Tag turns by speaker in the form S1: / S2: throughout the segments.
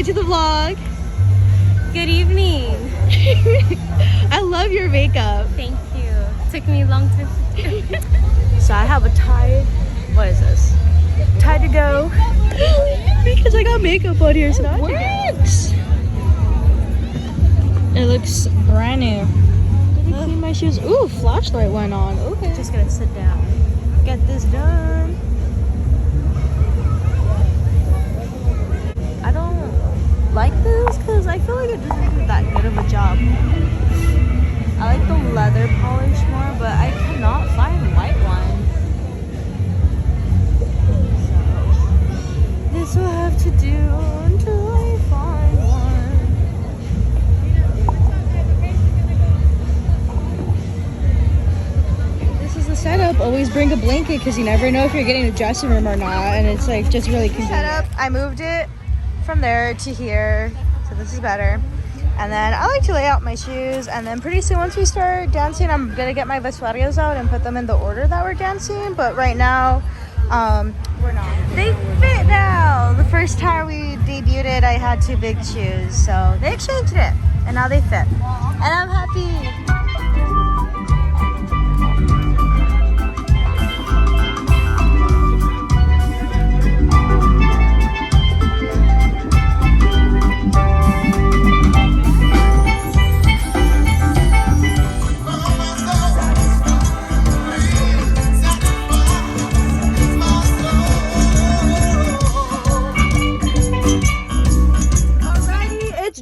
S1: Say to the vlog.
S2: Good evening.
S1: I love your makeup.
S2: Thank you. Took me a long time to do.
S1: So I have a tie. What is this? Tie to go. Because I got makeup on here, so now it works. It looks brand new. Did I clean my shoes? Ooh, flashlight went on. Okay.
S2: Just gonna sit down.
S1: Get this done. I don't like this because I feel like it doesn't do that good of a job. I like the leather polish more, but I cannot find white one. So this will have to do until I find one. This is the setup. Always bring a blanket because you never know if you're getting a dressing room or not, and it's like just really convenient. Setup. I moved it from there to here, so this is better. And then I like to lay out my shoes, and then pretty soon once we start dancing, I'm gonna get my vestuarios out and put them in the order that we're dancing. But right now, we're not. They fit now. The first time we debuted, I had too big shoes, so they exchanged it, and now they fit. And I'm happy.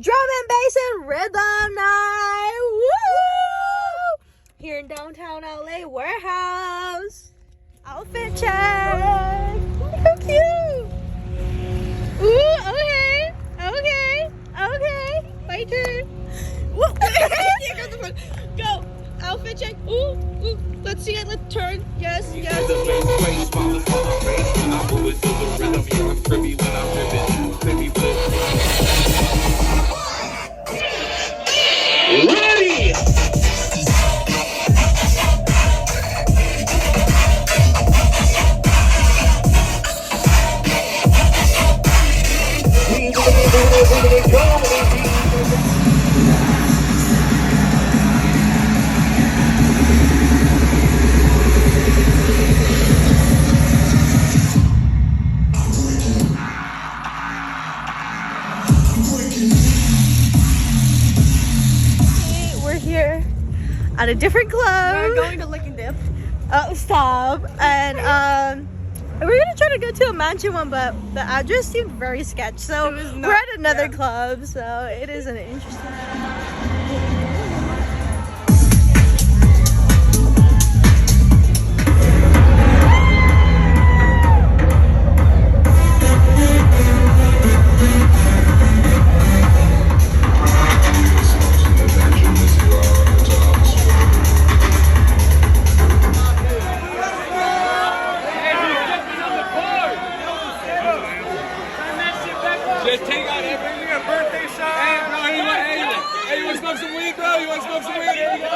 S1: Drum and bass and rhythm night. Woo! Here in downtown LA warehouse. Outfit check. How cute. Ooh, okay. Okay. Okay. My turn. Go. Outfit check. Ooh, ooh. Let's see it. Let's turn. Yes, yes.
S3: Ready!
S1: At a different club.
S2: We're going to Lick and Dip.
S1: Oh, stop. And we're gonna try to go to a mansion one, but the address seemed very sketch. So we're at another club, so it is an interesting.
S4: Just take out everything, a birthday shot. Hey, bro, hey, you want to smoke some weed, bro? You want to smoke some weed? Here you go.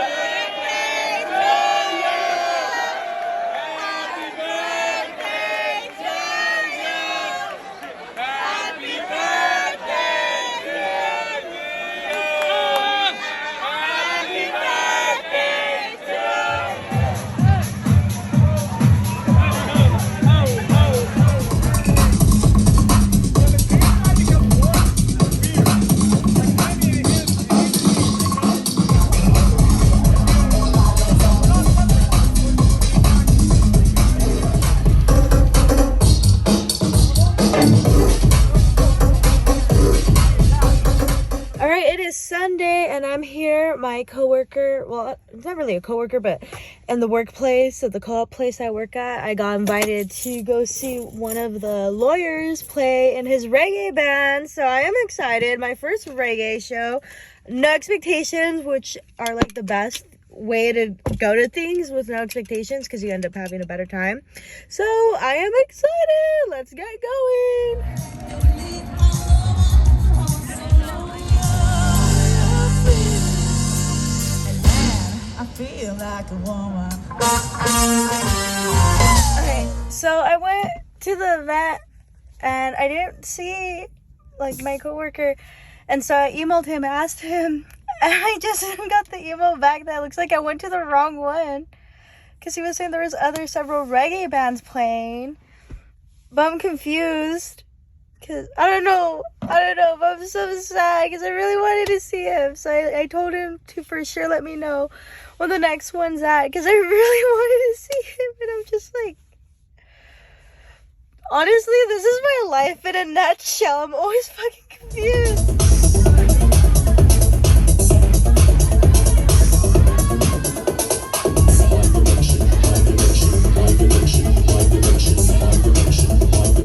S1: Sunday and I'm here, my coworker, well, it's not really a coworker, but in the workplace, at the co-op place I work at, I got invited to go see one of the lawyers play in his reggae band. So I am excited. My first reggae show. No expectations, which are like the best way to go to things with no expectations because you end up having a better time. So I am excited. Let's get going.
S5: I feel like a woman.
S1: Okay, so I went to the event and I didn't see like my coworker, and so I emailed him, asked him, and I just got the email back that looks like I went to the wrong one, because he was saying there was several reggae bands playing, but I'm confused. Cause I don't know, but I'm so sad because I really wanted to see him. So I told him to for sure let me know when the next one's at, because I really wanted to see him. And I'm just like, honestly, this is my life in a nutshell. I'm always fucking confused.